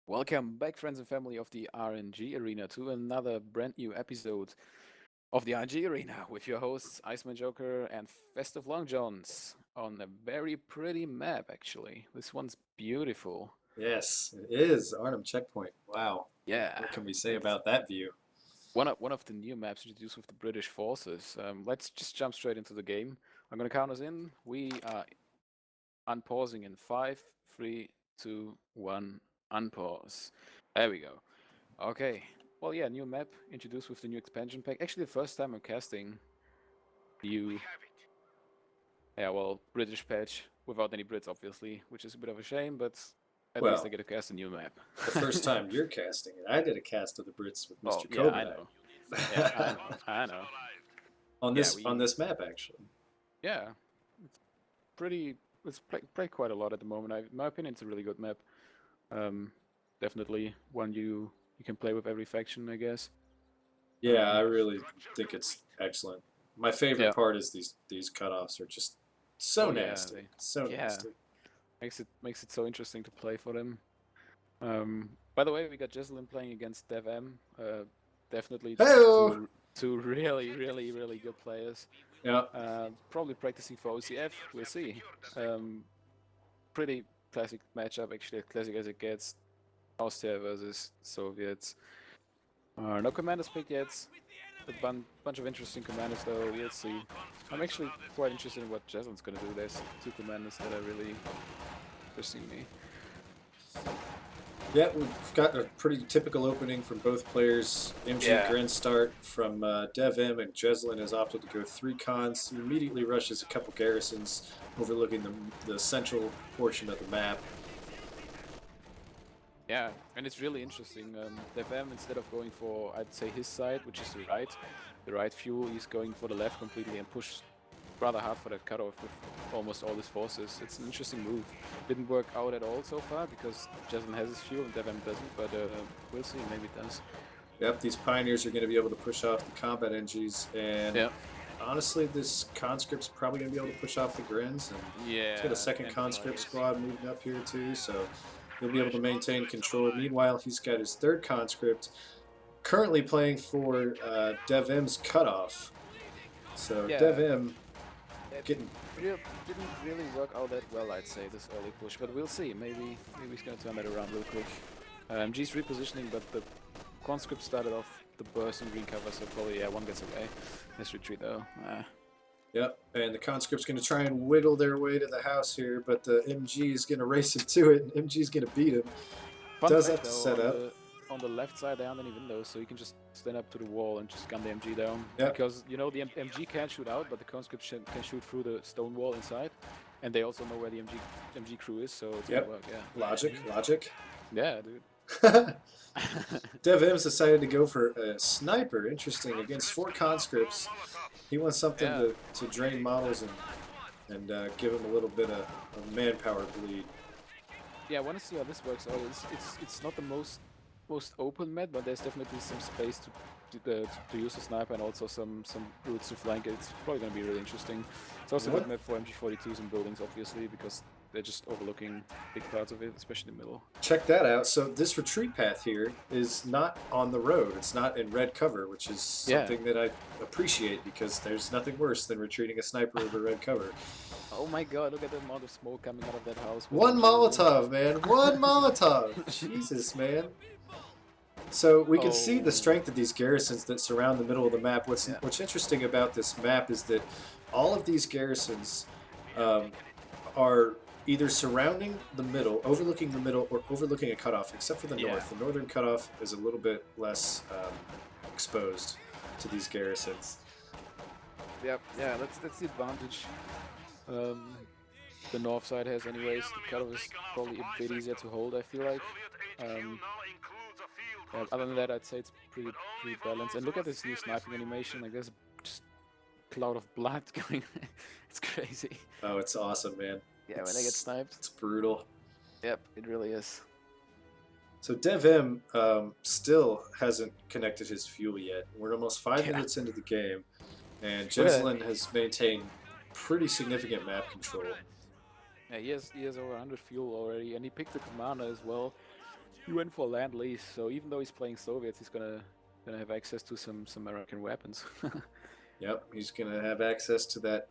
Welcome back, friends and family of the RNG Arena, to another brand new episode of the RNG Arena with your hosts Iceman Joker and Festive Long Johns on a very pretty map, actually. This one's beautiful. Yes, it is Arnhem Checkpoint. Wow. Yeah, What can we say it's about that view? one of the new maps introduced with the British forces. Let's just jump straight into the game. I'm gonna count us in. We are unpausing in 5, 3, 2, 1, unpause. There we go. Okay. Well, yeah, new map introduced with the new expansion pack. Actually, the first time I'm casting new, yeah, well, British patch without any Brits, obviously, which is a bit of a shame, but at least I Well, get to cast a new map. the first time you're casting it, I did a cast of the Brits with Oh, Mr. yeah, I Cobra know. Yeah, I know. I know. on Yeah, this map actually. yeah, it's pretty, played quite a lot at the moment. In my opinion, it's a really good map. Um, Definitely one you can play with every faction, I guess. Yeah, I Um, really think it's excellent. My favorite yeah. part is these cutoffs are just so Oh, yeah. nasty, so Yeah, nasty. makes it so interesting to play for them. By the way, we got Jesulin playing against DevM. Definitely Hey, two really good players. yeah, Probably practicing for OCF. We'll see. Um, Pretty classic matchup, actually, as classic as it gets. Austria versus Soviets. No commanders picked yet. Bunch of interesting commanders though. We'll see. I'm actually quite interested in what Jesulin's gonna do. There's two commanders that are really interesting me. yeah. We've got a pretty typical opening from both players. MG Yeah. Gren start from DevM, and Jesulin has opted to go 3 cons. He immediately rushes a couple garrisons, overlooking the central portion of the map. Yeah, and it's really interesting. DevM, instead of going for, I'd say, his side, which is the right fuel, he's going for the left completely and pushed rather hard for that cutoff with almost all his forces. It's an interesting move. Didn't work out at all so far because Jesulin has his fuel and DevM doesn't, but we'll see, maybe it does. Yep, these pioneers are going to be able to push off the combat NGs, and Yeah. honestly, this conscript's probably going to be able to push off the Grins. And Yeah, he's got a second and the conscript fighters. squad moving up here too, so he'll be able to maintain control. Meanwhile, he's got his third conscript currently playing for DevM's cutoff. So Yeah, DevM it getting didn't really work out that well, I'd say, this early push, but we'll see. Maybe he's gonna turn that around real quick. G's repositioning, but the conscript started off the burst and green cover, so probably, yeah, one gets away. Let's retreat though. Yep, and the conscript's going to try and wiggle their way to the house here, but the MG is going to race him to it, and MG's going to beat him. Fun Does fact have to though, set up. on the left side there aren't any windows, so you can just stand up to the wall and just gun the MG down. Yep. Because, you know, the MG can't shoot out, but the conscript can shoot through the stone wall inside. And they also know where the MG crew is, so it's gonna work, yeah. Logic. Yeah, dude. DevM's decided to go for a sniper. Interesting. Against 4 conscripts. He wants something Yeah. to drain models and give him a little bit of manpower bleed. Yeah, I want to see how this works out. It's not the most open map, but there's definitely some space to use the sniper and also some routes to flank it. It's probably going to be really interesting. It's also a good map for MG42s and buildings, obviously, because they're just overlooking big parts of it, especially the middle. Check that out. So this retreat path here is not on the road. It's not in red cover, which is something that I appreciate because there's nothing worse than retreating a sniper over red cover. Oh my god, look at the amount of smoke coming out of that house. One Molotov, man. One Molotov. Jesus, man. So we can see the strength of these garrisons that surround the middle of the map. What's interesting about this map is that all of these garrisons are either surrounding the middle, overlooking the middle, or overlooking a cutoff, except for the north. The northern cutoff is a little bit less exposed to these garrisons. Yep, yeah, that's the advantage the north side has anyways. The cutoff is probably a bit easier to hold, I feel like. Yeah, other than that, I'd say it's pretty balanced. And look at this new sniping animation. Like, there's just a cloud of blood going. It's crazy. Oh, it's awesome, man. Yeah, when they get sniped. It's brutal. Yep, it really is. So DevM still hasn't connected his fuel yet. We're almost 5 minutes into the game, and Jesulin has maintained pretty significant map control. Yeah, he has over 100 fuel already, and he picked the commander as well. He went for land lease, so even though he's playing Soviets, he's gonna have access to some American weapons. Yep, he's going to have access to that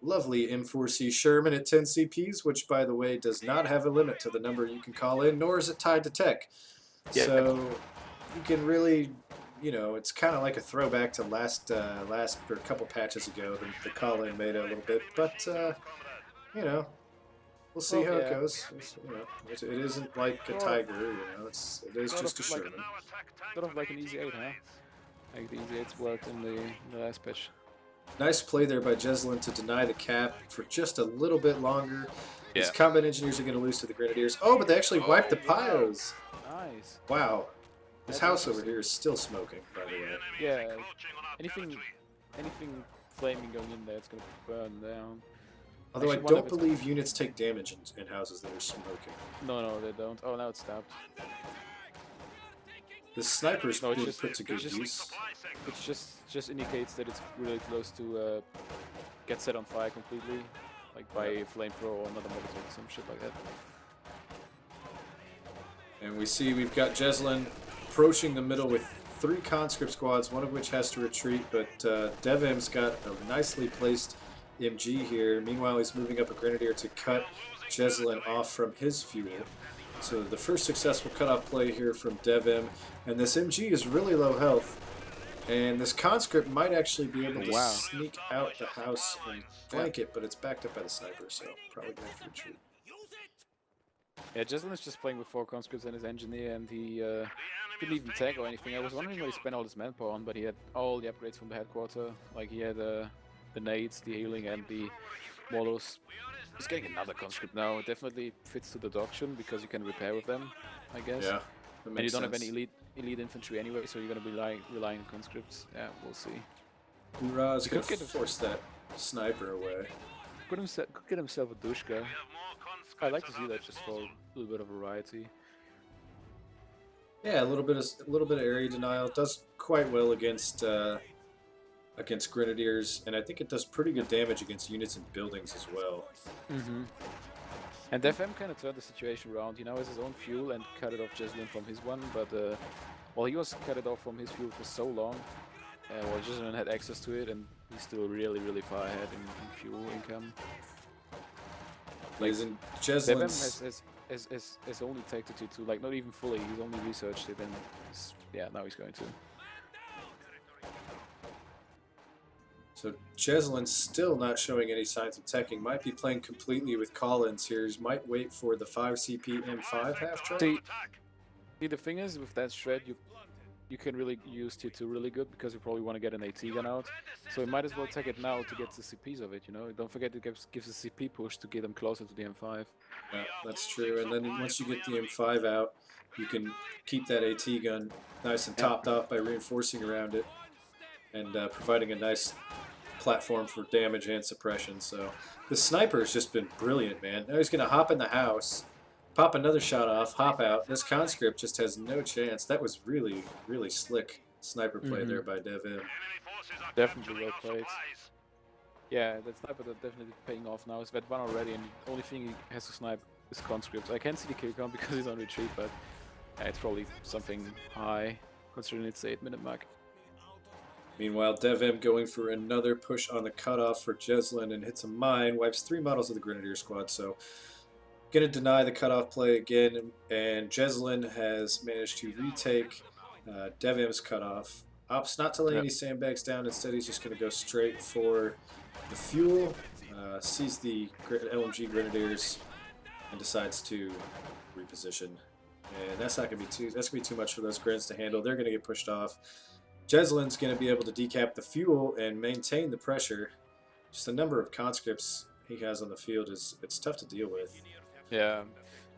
lovely M4C Sherman at 10 CPs, which, by the way, does not have a limit to the number you can call in, nor is it tied to tech. Yeah. So you can really, you know, it's kind of like a throwback to last or a couple patches ago. The call-in meta a little bit, but you know, we'll see how it goes. You know, it isn't like a Tiger. You know, it is just a Sherman. Sort of like an Easy 8, huh? Like the Easy 8's worked in the last patch. Nice play there by Jesulin to deny the cap for just a little bit longer. Yeah. These combat engineers are going to lose to the Grenadiers. Oh, but they actually wiped the Pyos. Nice. Wow. This house over here is still smoking, by the way. Yeah. Anything flaming going in there, it's going to burn down. Although Actually, I don't believe units take damage in houses that are smoking. No, they don't. Oh, now it's stopped. The sniper's No, being put to good use. It just indicates that it's really close to get set on fire completely, like by a flamethrower or another Molotov or some shit like that. And we see we've got Jesulin approaching the middle with 3 conscript squads, one of which has to retreat, but DevM's got a nicely placed MG here. Meanwhile, he's moving up a Grenadier to cut Jesulin off from his fuel. So the first successful cutoff play here from DevM, and this MG is really low health, and this conscript might actually be able to sneak out the house and flank it, but it's backed up by the sniper, so probably going to retreat. Yeah, Jesulin is just playing with 4 conscripts and his engineer, and he didn't even tag or anything. I was wondering where he spent all his manpower on, but he had all the upgrades from the headquarter. Like he had the nades, the healing, and the Molos. He's getting another conscript now. It definitely fits to the doctrine because you can repair with them, I guess. Yeah, and you don't have any elite infantry anyway, so you're going to be relying on conscripts. Yeah, we'll see. Uraz going to force that sniper away. Could get himself a Dushka. I like to see that just for a little bit of variety. Yeah, a little bit of area denial. It does quite well against Grenadiers, and I think it does pretty good damage against units and buildings as well. Mm-hmm. And DevM kind of turned the situation around. He now has his own fuel and cut it off Jesulin from his one, but well, he was cut it off from his fuel for so long. Well, Jesulin had access to it, and he's still really far ahead in fuel income. Like, Jesulin has only taken it to like not even fully. He's only researched it, and yeah, now he's going to. So Jesulin's still not showing any signs of teching. Might be playing completely with call-ins here. He might wait for the 5 CP M5 half-track. See, the thing is, with that shred, you can really use Tier 2 really good because you probably want to get an AT gun out. So you might as well take it now to get the CPs of it, you know? Don't forget it gives a CP push to get them closer to the M5. Yeah, that's true. And then once you get the M5 out, you can keep that AT gun nice and topped off by reinforcing around it and providing a nice platform for damage and suppression. So the sniper has just been brilliant, man. Now he's going to hop in the house, pop another shot off, hop out. This conscript just has no chance. That was really slick sniper play there by DevM. Definitely well played. Yeah, that sniper is definitely paying off now. He's got one already, and the only thing he has to snipe is conscripts. I can't see the kill count because he's on retreat, but it's probably something high considering it's the 8-minute mark. Meanwhile, DevM going for another push on the cutoff for Jesulin and hits a mine, wipes 3 models of the Grenadier squad. So, going to deny the cutoff play again, and Jesulin has managed to retake DevM's cutoff. Opts not to lay any sandbags down. Instead, he's just going to go straight for the fuel, sees the LMG Grenadiers, and decides to reposition. And that's not going to be too much for those Grens to handle. They're going to get pushed off. Jesulin's going to be able to decap the fuel and maintain the pressure. Just the number of conscripts he has on the field it's tough to deal with. Yeah,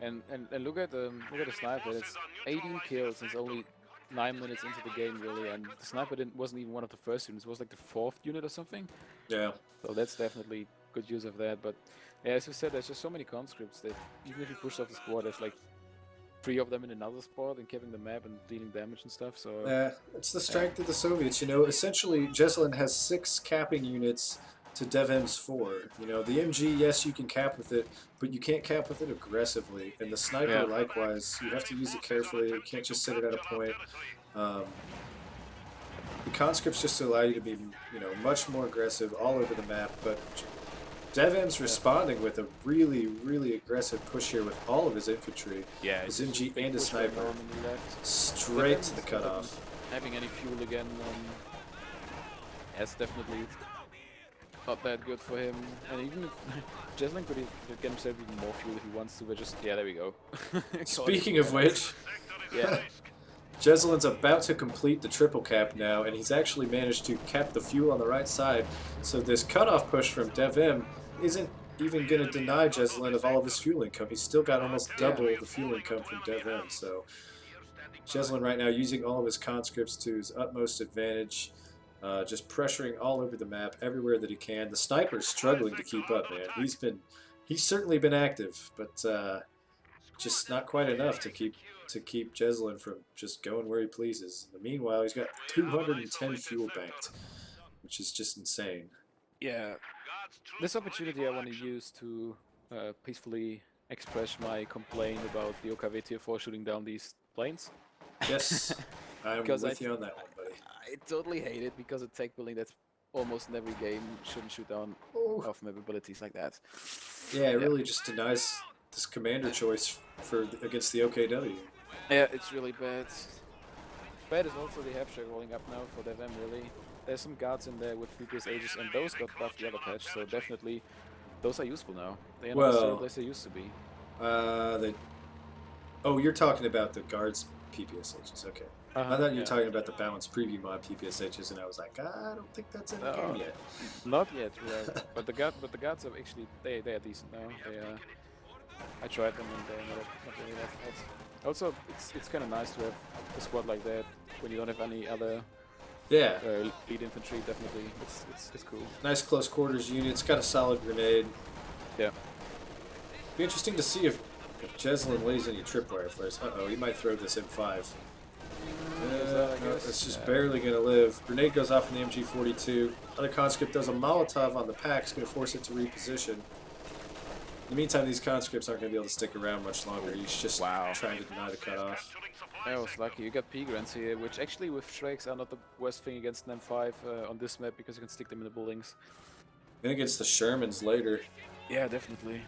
and look at the sniper. It's 18 kills since only 9 minutes into the game, really, and the sniper wasn't even one of the first units. It was like the 4th unit or something. Yeah. So that's definitely good use of that. But yeah, as you said, there's just so many conscripts that even if you push off the squad, there's like 3 of them in another spot and keeping the map and dealing damage and stuff. So it's the strength of the Soviets. You know, essentially, Jesulin has 6 capping units to DevM's 4. You know, the MG, yes, you can cap with it, but you can't cap with it aggressively. And the sniper, Yeah. likewise, you have to use it carefully. You can't just sit it at a point. The conscripts just allow you to be, you know, much more aggressive all over the map. But DevM's responding with a really, really aggressive push here with all of his infantry, Yeah, his MG and his sniper, straight to the cutoff. Having any fuel again, that's definitely not that good for him. And even Jesulin could get himself even more fuel if he wants to, but just, yeah, there we go. Speaking of which, yeah. Jesulin's about to complete the triple cap now, and he's actually managed to cap the fuel on the right side. So this cutoff push from DevM isn't even going to deny Jesulin of all of his fuel income. He's still got almost double the fuel income from DevM. So Jesulin right now using all of his conscripts to his utmost advantage, just pressuring all over the map, everywhere that he can. The sniper's struggling to keep up, man. He's certainly been active, but just not quite enough to keep Jesulin from just going where he pleases. Meanwhile, he's got 210 fuel banked, which is just insane. Yeah, this opportunity I want to use to peacefully express my complaint about the OKW Tier 4 shooting down these planes. Yes, I'm with you on that one, buddy. I totally hate it because a tech building that's almost in every game shouldn't shoot down off-map abilities like that. Yeah, it really just denies this commander choice against the OKW. Yeah, it's really bad. Bad is also the half share rolling up now for DevM, really. There's some guards in there with previous ages, and those got buffed the other patch, so definitely those are useful now. They are not the same place they used to be. Oh, you're talking about the guards PPSHs, okay. I thought you were talking about the balanced preview mod PPSHs, and I was like, I don't think that's in the game yet. Not yet, right? but the guards are actually they are decent now. I tried them and they're not really that bad. Also, it's kind of nice to have a squad like that when you don't have any other lead infantry. Definitely, it's cool. Nice close quarters unit. It's got a solid grenade. Yeah. Be interesting to see if Jesulin lays any tripwire flares. Uh-oh, he might throw this M5. No, it's just barely going to live. Grenade goes off in the MG42. Other conscript does a Molotov on the pack. It's going to force it to reposition. In the meantime, these conscripts aren't going to be able to stick around much longer. He's just trying to deny the cutoff. I was lucky. You got P-Grants here, which actually with Shreks are not the worst thing against an M5 on this map because you can stick them in the buildings. And against the Shermans later. Yeah, definitely.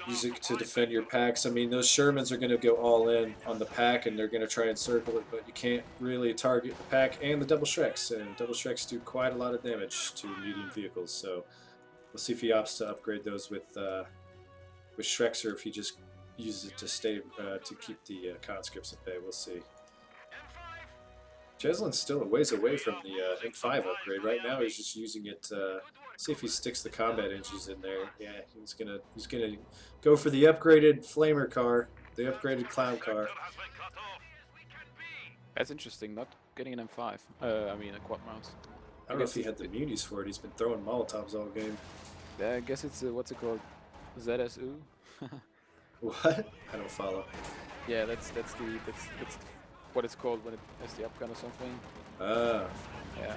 Use it to defend your packs. I mean, those Shermans are going to go all in on the pack, and they're going to try and circle it, but you can't really target the pack and the double Shreks. And double Shreks do quite a lot of damage to medium vehicles, so we'll see if he opts to upgrade those with Shreks, or if he just uses it to stay to keep the conscripts at bay. We'll see. Jesulin's still a ways away from the M5 upgrade. Right now, he's just using it. See if he sticks the combat engines in there. Yeah, he's gonna go for the upgraded flamer car, the upgraded clown car. That's interesting. Not getting an M5. I mean a quad mount. I don't know if he had the munis for it. He's been throwing Molotovs all game. Yeah, I guess it's what's it called? ZSU. What? I don't follow. Yeah, that's what it's called when it has the upgun or something. Yeah,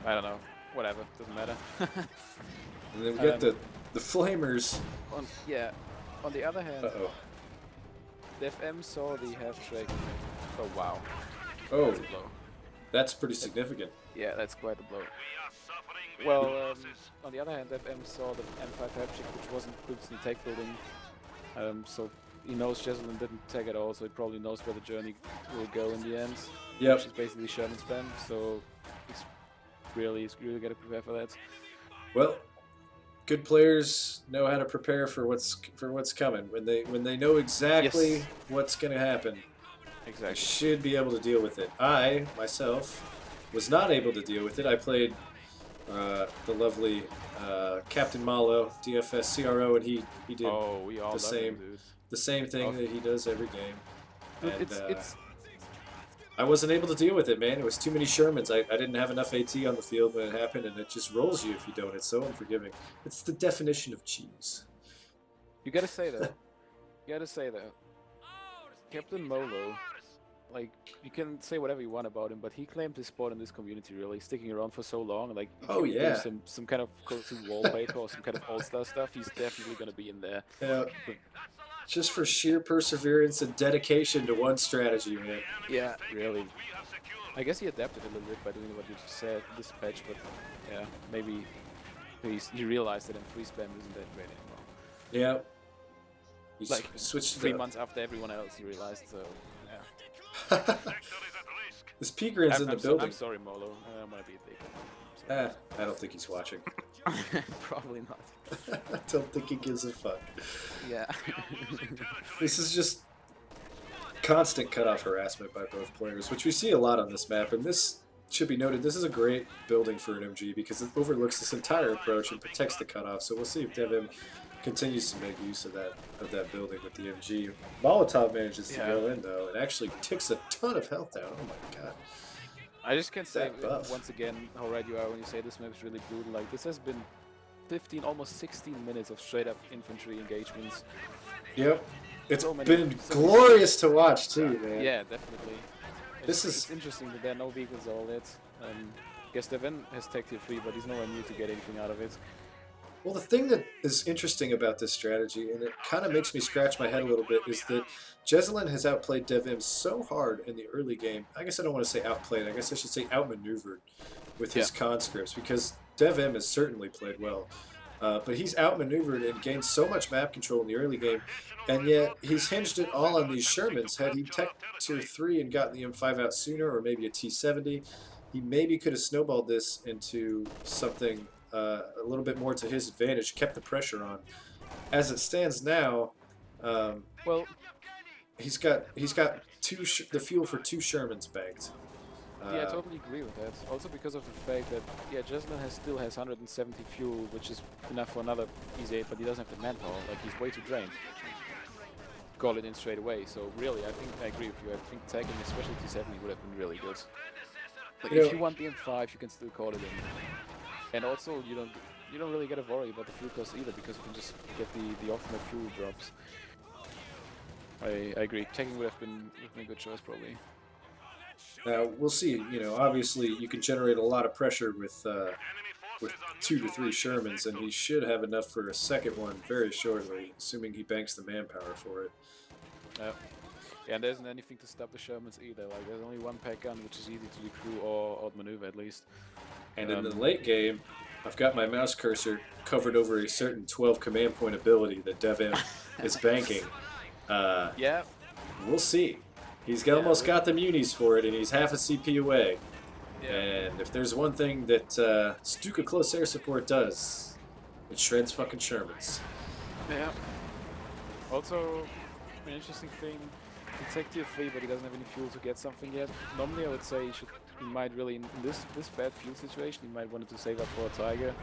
I don't know. Whatever, doesn't matter. And then we get the flamers. On the other hand, DevM saw the half-track. Oh wow. Oh, that's a blow. That's pretty significant. Yeah, that's quite a blow. Well, on the other hand, DevM saw the M5 half-track, which wasn't previously tech building. So he knows Jesulin didn't tag at all, so he probably knows where the journey will go in the end. Yep. Which is basically Sherman spam, so he's really got to prepare for that. Well, good players know how to prepare for what's coming. When they know exactly what's going to happen, they should be able to deal with it. I, myself, was not able to deal with it. I played the lovely Captain Malo, DFS CRO, and he did the same thing that he does every game. And, I wasn't able to deal with it, man. It was too many Shermans. I didn't have enough AT on the field when it happened, and it just rolls you if you don't. It's so unforgiving. It's the definition of cheese. You gotta say that. Captain Molo like, you can say whatever you want about him, but he claimed his spot in this community, really, sticking around for so long. Like, if Oh you do yeah. some kind of go-to wallpaper or some kind of all-star stuff, he's definitely gonna be in there. Yeah. Just for sheer perseverance and dedication to one strategy, man. Yeah, really. I guess he adapted a little bit by doing what you just said this patch, but yeah, maybe he realized that free spam isn't that great anymore. Yeah. He Like, switched 3 it up. months after everyone else, he realized, so yeah. This Pigrin's in the building. I'm sorry, Molo. I'm gonna be a dick. I don't think he's watching. Probably not. I don't think he gives a fuck. Yeah. This is just constant cutoff harassment by both players, which we see a lot on this map. And this should be noted, this is a great building for an MG because it overlooks this entire approach and protects the cutoff. So we'll see if DevM continues to make use of that building with the MG. Molotov manages to go in though and actually ticks a ton of health down. Oh my god. I just can't say buff. once again how right you are when you say this map is really brutal. Like, this has been 15, almost 16 minutes of straight up infantry engagements. Yep. It's been glorious to watch too, man. Yeah, definitely. It's interesting that there are no vehicles all that. Guess DevM has tech tier 3, but he's nowhere near to get anything out of it. Well, the thing that is interesting about this strategy, and it kind of makes me scratch my head a little bit, is that Jesulin has outplayed DevM so hard in the early game. I guess I don't want to say outplayed. I guess I should say outmaneuvered with his conscripts, because DevM has certainly played well. But he's outmaneuvered and gained so much map control in the early game, and yet he's hinged it all on these Shermans. Had he tech tier 3 and gotten the M5 out sooner, or maybe a T70, he maybe could have snowballed this into something a little bit more to his advantage, kept the pressure on. As it stands now, well, he's got the fuel for 2 Shermans banked. Yeah, I totally agree with that. Also because of the fact that, Jesulin still has 170 fuel, which is enough for another Easy 8, but he doesn't have the manpower. Like, he's way too drained. Call it in straight away. So really, I think I agree with you. I think tagging especially T70 would have been really good. Like, if you want the M5, you can still call it in. And also, you don't really get to worry about the fuel cost either, because you can just get the optimal fuel drops. I agree. Tagging would have been a good choice, probably. We'll see. Obviously, you can generate a lot of pressure with 2 to 3 Shermans, and he should have enough for a second one very shortly, assuming he banks the manpower for it. Yeah, and there isn't anything to stop the Shermans either. Like, there's only one pack gun, which is easy to recruit or outmaneuver at least. And in the late game, I've got my mouse cursor covered over a certain 12 command point ability that DevM is banking. Yeah. We'll see. He's almost got the munis for it, and he's half a CP away. Yeah. And if there's one thing that Stuka Close Air Support does, it shreds fucking Shermans. Yeah. Also, an interesting thing, he tech tier 3, but he doesn't have any fuel to get something yet. Normally I would say he might really, in this bad fuel situation, he might want to save up for a Tiger.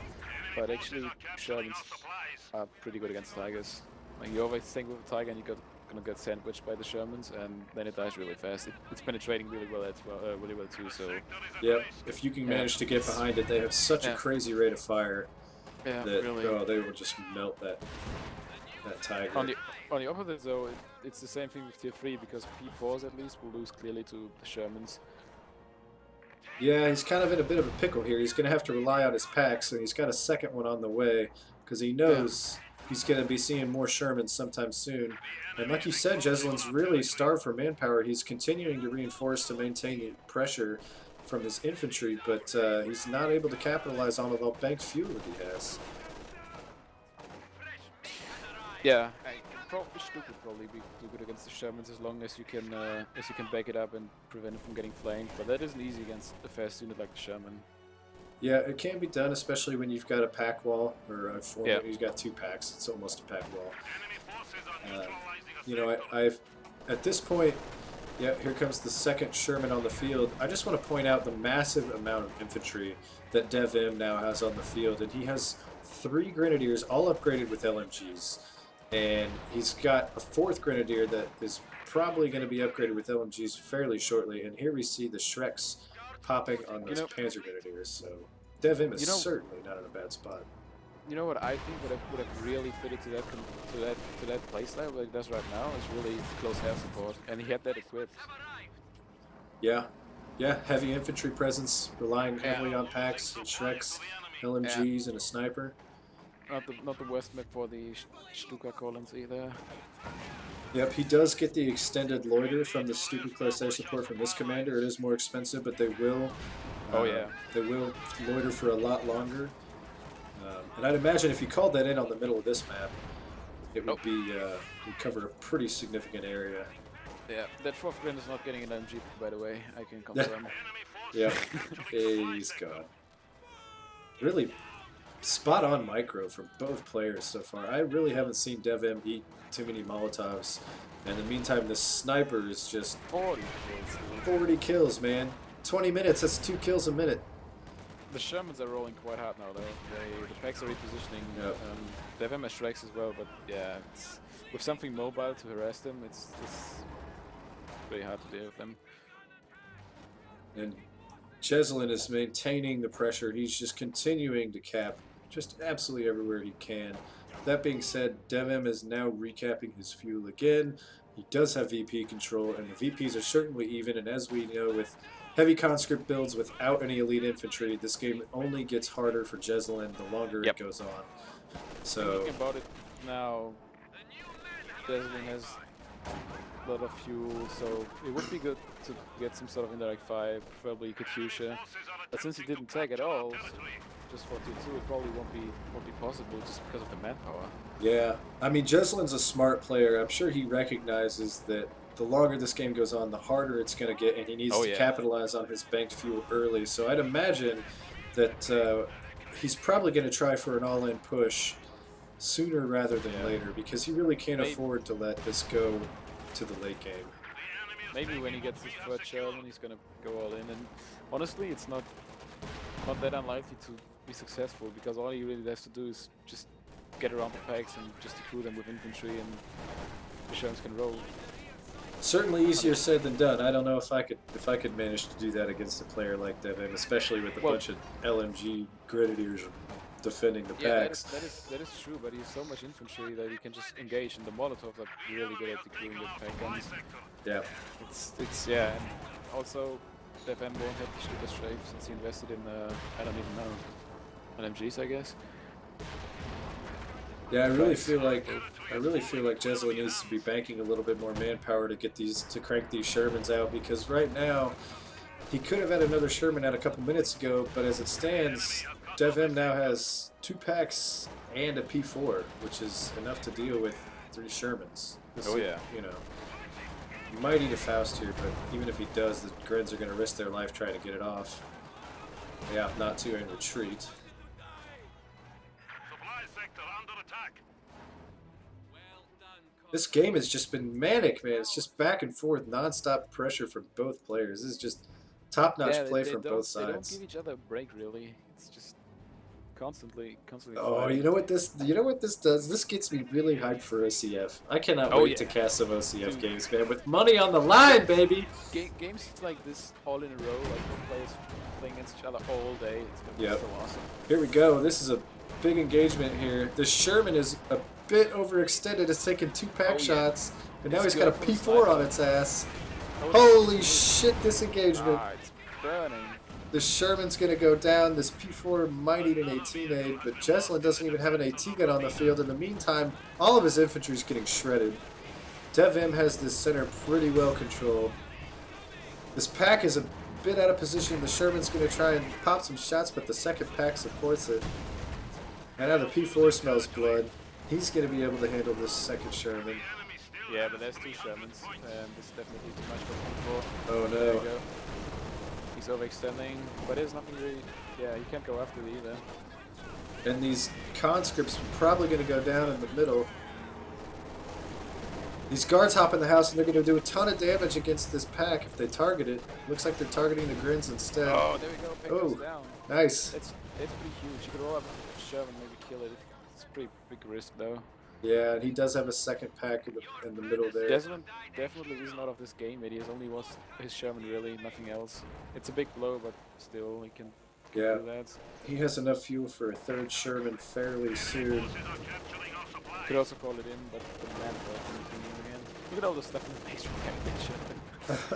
But actually, Shermans are pretty good against Tigers. Like, you always think with a Tiger and you're gonna get sandwiched by the Shermans, and then it dies really fast. It's penetrating really well too, so... Yep, if you can manage to get behind it, they have such a crazy rate of fire that really. They will just melt that Tiger. On the opposite though, it's the same thing with tier 3, because P4s at least will lose clearly to the Shermans. Yeah, he's kind of in a bit of a pickle here. He's going to have to rely on his packs, and he's got a second one on the way, because he knows he's going to be seeing more Shermans sometime soon. And like you said, Jesulin's really starved for manpower. He's continuing to reinforce to maintain the pressure from his infantry, but he's not able to capitalize on all the banked fuel that he has. Yeah, Stuka would probably be too good against the Shermans as long as you can back it up and prevent it from getting flanked. But that isn't easy against a fast unit like the Sherman. Yeah, it can be done, especially when you've got a pack wall, or you've got 2 packs. It's almost a pack wall. I've at this point, here comes the second Sherman on the field. I just want to point out the massive amount of infantry that DevM now has on the field, and he has 3 Grenadiers all upgraded with LMGs. And he's got a 4th Grenadier that is probably going to be upgraded with LMGs fairly shortly. And here we see the Shreks popping on those Panzer Grenadiers. So DevM is certainly not in a bad spot. You know what I think would have really fitted to that playstyle like it does right now is really close air support, and he had that equipped. Yeah. Yeah, heavy infantry presence, relying heavily on packs and Shreks, LMGs, and a sniper. Not the worst map for the Stuka columns either. Yep, he does get the extended loiter from the stupid close air support from this commander. It is more expensive, but they will loiter for a lot longer. And I'd imagine if you called that in on the middle of this map, it would be would cover a pretty significant area. Yeah, that fourth grin is not getting an LMG, by the way. I can confirm. Yeah, he's gone. Really spot on micro from both players so far. I really haven't seen DevM eat too many Molotovs. And in the meantime, the sniper is just 40 kills. 40 kills, man. 20 minutes, that's 2 kills a minute. The Shermans are rolling quite hard now, though. The packs are repositioning. Yep. DevM has Shreks as well, but yeah, with something mobile to harass them, it's pretty hard to deal with them. And Jesulin is maintaining the pressure. He's just continuing to cap just absolutely everywhere he can. That being said, DevM is now recapping his fuel again. He does have VP control, and the VPs are certainly even, and as we know, with heavy conscript builds without any elite infantry, this game only gets harder for Jesulin the longer it goes on. So, thinking about it now, Jesulin has a lot of fuel, so it would be good to get some sort of indirect fire, preferably Katyusha. But since he didn't tag at all, just for tier 2, it probably won't be possible just because of the manpower. Yeah, I mean, Jesulin's a smart player. I'm sure he recognizes that the longer this game goes on, the harder it's going to get, and he needs to capitalize on his banked fuel early. So I'd imagine that he's probably going to try for an all-in push sooner rather than later, because he really can't afford to let this go to the late game. Maybe when he gets his third Sherman, he's going to go all in. And honestly, it's not that unlikely to be successful, because all he really has to do is just get around the packs and just accrue them with infantry, and the Shermans can roll. Certainly easier said than done. I don't know if I could manage to do that against a player like DevM, especially with a bunch of LMG grenadiers defending the packs. That is true, but he has so much infantry that he can just engage, and the Molotovs are really good at accruing the pack guns. Yeah. It's yeah, and also DevM won't have the Stuka strafe since he invested in I don't even know, LMGs, I guess. Yeah, I really feel like Jesulin needs to be banking a little bit more manpower to crank these Shermans out, because right now he could have had another Sherman out a couple minutes ago, but as it stands, DevM now has 2 packs and a P4, which is enough to deal with 3 Shermans. You know, he might eat a Faust here, but even if he does, the Grens are going to risk their life trying to get it off. Yeah, not to in retreat. This game has just been manic, man. It's just back and forth, non-stop pressure from both players. This is just top-notch play from both sides. They don't give each other a break, really. It's just constantly. Oh, you know what this does? This gets me really hyped for OCF. I cannot wait to cast some OCF games, man, with money on the line, baby. Games like this all in a row, like both players playing against each other all day. It's gonna be so awesome. Here we go. This is a big engagement here. The Sherman is a bit overextended. It's taken 2 pack shots, and now he's got a P4 on its ass. Holy shit, this engagement. It's burning. The Sherman's going to go down. This P4 might need an AT nade, but Jesulin doesn't even have an AT gun on the field. In the meantime, all of his infantry is getting shredded. DevM has this center pretty well controlled. This pack is a bit out of position. The Sherman's going to try and pop some shots, but the second pack supports it. And now the P4 smells blood. He's going to be able to handle this second Sherman. Yeah, but there's 2 Shermans, and this is definitely too much for P4. Oh no. There you go. He's overextending, but there's nothing really. Yeah, you can't go after it either. And these conscripts are probably going to go down in the middle. These guards hop in the house, and they're going to do a ton of damage against this pack if they target it. Looks like they're targeting the Grins instead. Oh, there we go. Pack goes down. Nice. It's pretty huge. You could roll up a Sherman, maybe kill it. It's a pretty big risk, though. Yeah, and he does have a second pack in the middle there. Jesulin definitely isn't out of this game. It is only his Sherman, really, nothing else. It's a big blow, but still, he can do that. He has enough fuel for a 3rd Sherman fairly soon. Could also call it in, but the manpower can again. Look at all the stuff in the base from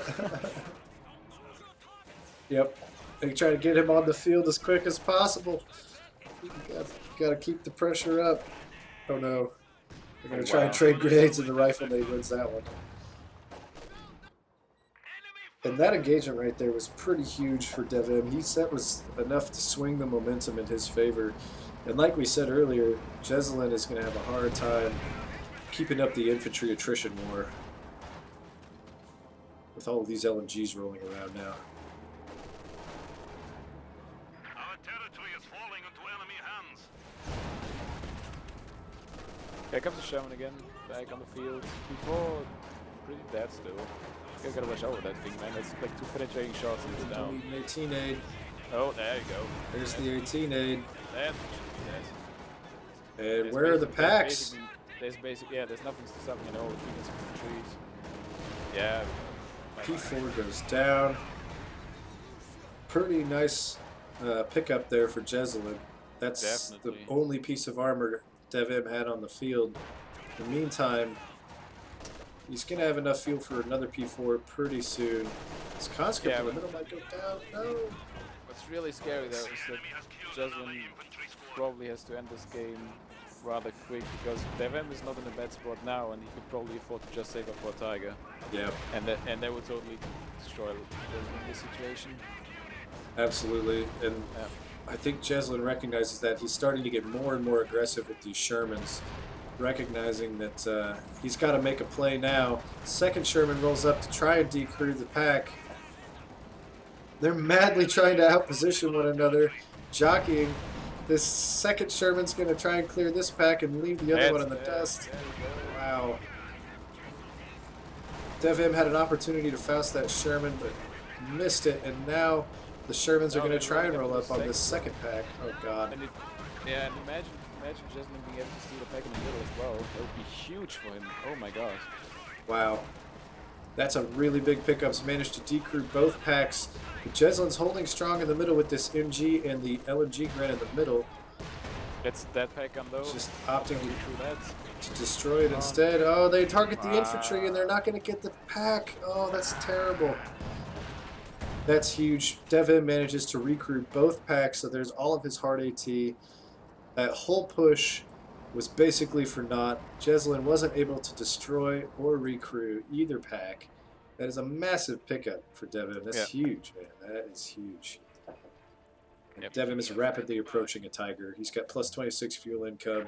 Sherman. Yep. They try to get him on the field as quick as possible. Got to keep the pressure up. Oh no. They're going to try and trade grenades and the rifle nade wins that one. And that engagement right there was pretty huge for DevM. That was enough to swing the momentum in his favor. And like we said earlier, Jesulin is going to have a hard time keeping up the infantry attrition war with all of these LMGs rolling around now. Our territory is falling into enemy hands. Here comes the Sherman again, back on the field. Before, pretty dead still. You gotta watch out with that thing, man. That's like 2 penetrating shots and it's down. 18 aid. Oh, there you go. There's the 18 aid. That's And where are the packs? There's nothing stopping at all. We can see the trees. Yeah. P4 goes down. Pretty nice pickup there for Jesulin. That's Definitely the only piece of armor DevM had on the field. In the meantime, he's going to have enough fuel for another P4 pretty soon. His conscript in the middle might go down. No. What's really scary though is that Jesulin probably has to end this game rather quick because DevM is not in a bad spot now and he could probably afford to just save up for a Tiger. Yeah. And that would totally destroy Jesulin in this situation. Absolutely. And I think Jesulin recognizes that he's starting to get more and more aggressive with these Shermans, recognizing that he's got to make a play now. Second Sherman rolls up to try and decrew the pack. They're madly trying to outposition one another, jockeying. This second Sherman's going to try and clear this pack and leave the other one in the dust. Wow. DevM had an opportunity to foust that Sherman, but missed it, and now the Shermans are going to try and roll up on this second pack. Oh god. And imagine Jesulin being able to steal the pack in the middle as well. That would be huge for him. Oh my god. Wow. That's a really big pickup. He's managed to decrew both packs. Jesulin's holding strong in the middle with this MG and the LMG Grant in the middle. It's that pack on though. Just opting to destroy it instead. Oh, they target the infantry and they're not going to get the pack. Oh, that's terrible. That's huge. DevM manages to recruit both packs, so there's all of his hard AT. That whole push was basically for naught. Jesulin wasn't able to destroy or recruit either pack. That is a massive pickup for DevM. That's huge, man. That is huge. And DevM is rapidly approaching a Tiger. He's got plus 26 fuel income.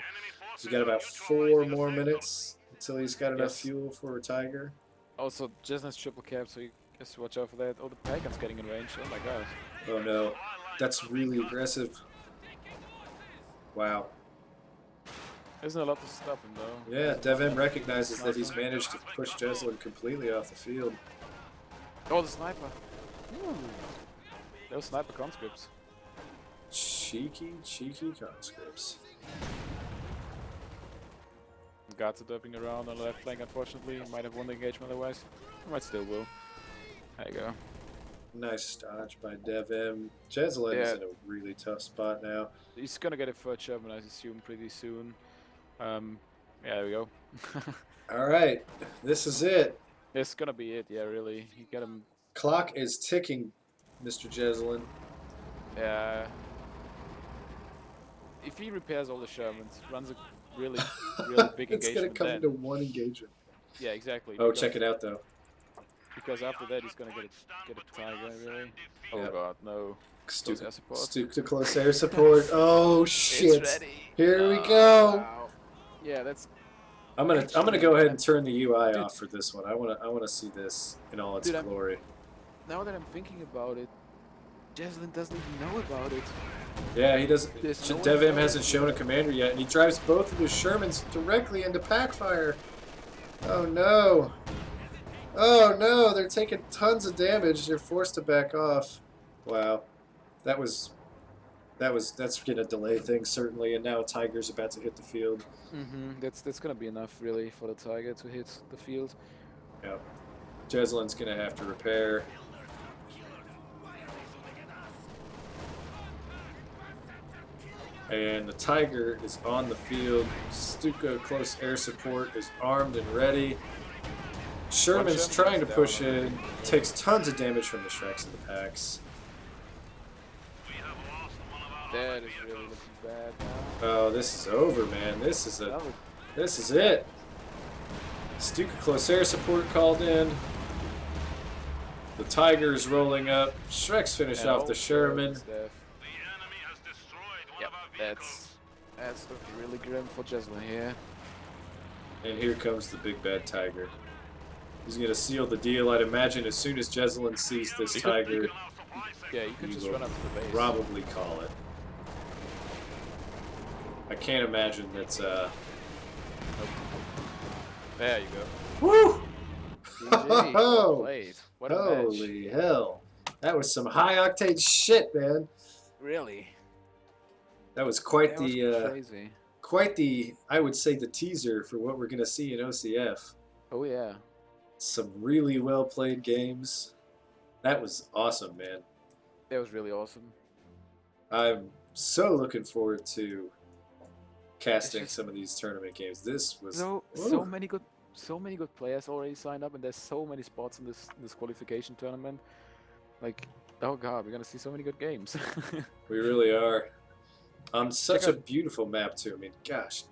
He's got about 4 more minutes until he's got enough fuel for a Tiger. Also, Jesulin's triple cap, so you has to watch out for that. Oh, the Pagan's getting in range. Oh my god. Oh no. That's really aggressive. Wow. Isn't a lot to stop him though. Yeah, DevM recognizes that he's managed to push Jesulin completely off the field. Oh, the sniper. Those sniper conscripts. Cheeky conscripts. Guards are doping around on the left flank, unfortunately. Might have won the engagement otherwise. Might still will. There you go. Nice dodge by DevM. Jesulin is in a really tough spot now. He's gonna get a third Sherman, I assume, pretty soon. Yeah, there we go. Alright, this is it. It's gonna be it, yeah, really. You get him. Clock is ticking, Mr. Jesulin. Yeah. If he repairs all the Shermans, runs a really big engagement. It's gonna come into one engagement. Yeah, exactly. Oh, check it out though. Because after that he's gonna get a Tiger, really. Oh god, no. Stoop to close air support. Oh shit! It's ready. Here we go. Wow. Yeah, that's. I'm gonna go ahead and turn the UI off for this one. I wanna see this in all its glory. Now that I'm thinking about it, Jesulin doesn't even know about it. Yeah, he doesn't. DevM hasn't shown a commander yet, and he drives both of his Shermans directly into pack fire. Oh no! Oh no! They're taking tons of damage. They're forced to back off. Wow, that's gonna delay things certainly. And now a Tiger's about to hit the field. That's gonna be enough really for the Tiger to hit the field. Yep. Jesulin's gonna have to repair. And the Tiger is on the field. Stuka close air support is armed and ready. Sherman's trying to push in. Takes tons of damage from the Shreks and the packs. That is really looking bad now. Oh, this is over, man. This is That was- This is it. Stuka close air support called in. The Tiger's rolling up. Shrek's finish and off the also Sherman. Steph. The enemy has destroyed one Yep, of our vehicles. that's looking really grim for Jesulin here. And here comes the big bad Tiger. He's going to seal the deal. I'd imagine as soon as Jesulin sees this He could- Tiger, On our supply sector. Yeah, you could He just will run up to the base. probably call it. I can't imagine that's There you go. Woo! GG, well played. What a match. Holy hell. That was some high octane shit, man. Really? That was quite That was the crazy. I would say the teaser for what we're gonna see in OCF. Oh yeah. Some really well played games. That was awesome, man. That was really awesome. I'm so looking forward to casting just- some of these tournament games. This was So Ooh. many good players already signed up, and there's so many spots in this qualification tournament. Like, oh god, we're gonna see so many good games. We really are. On such a out- beautiful map too. I mean, gosh.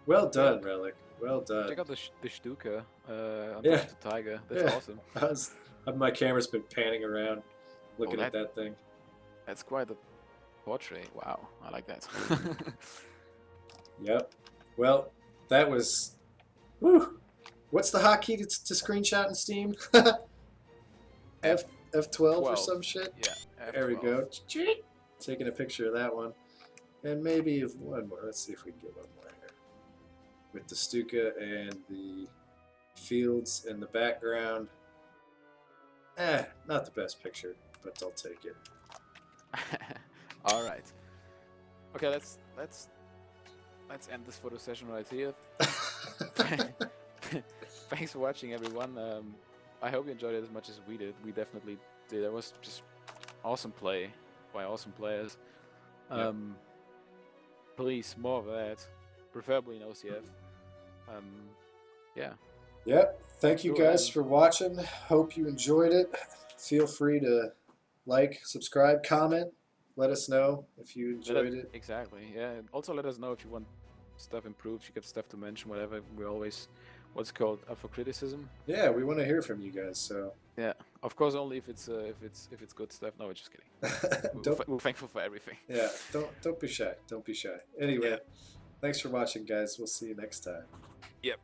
Well done, Relic. Well done. Check out the Stuka on Yeah. top of the Tiger. That's Yeah. awesome. My camera's been panning around, looking at that- that thing. That's quite a portrait. Wow, I like that. Yep. Well, that was. Whew. What's the hotkey to screenshot in Steam? F12 or 12. some shit. Yeah. There we F12. go. Taking a picture of that one. And maybe if one more. Let's see if we can get one more here. With the Stuka and the fields in the background. Not the best picture, but I'll take it. All right. Okay, let's end this photo session right here. Thanks for watching, everyone. I hope you enjoyed it as much as we did. We definitely did. It was just awesome play by awesome players. Yep. Please, more of that, preferably in OCF. Yeah. Yep. Thank you Cool, guys man. for watching. Hope you enjoyed it. Feel free to like, subscribe, comment. Let us know if you enjoyed it. Exactly. Yeah. And also, let us know if you want stuff improved. You got stuff to mention, whatever. We're always, what's it called, up for criticism. Yeah, we want to hear from you guys. So Yeah. Of course, only if it's good stuff. No, we're just kidding. don't, We're thankful for everything. yeah, don't be shy. Don't be shy. Anyway, Yeah. thanks for watching, guys. We'll see you next time. Yep.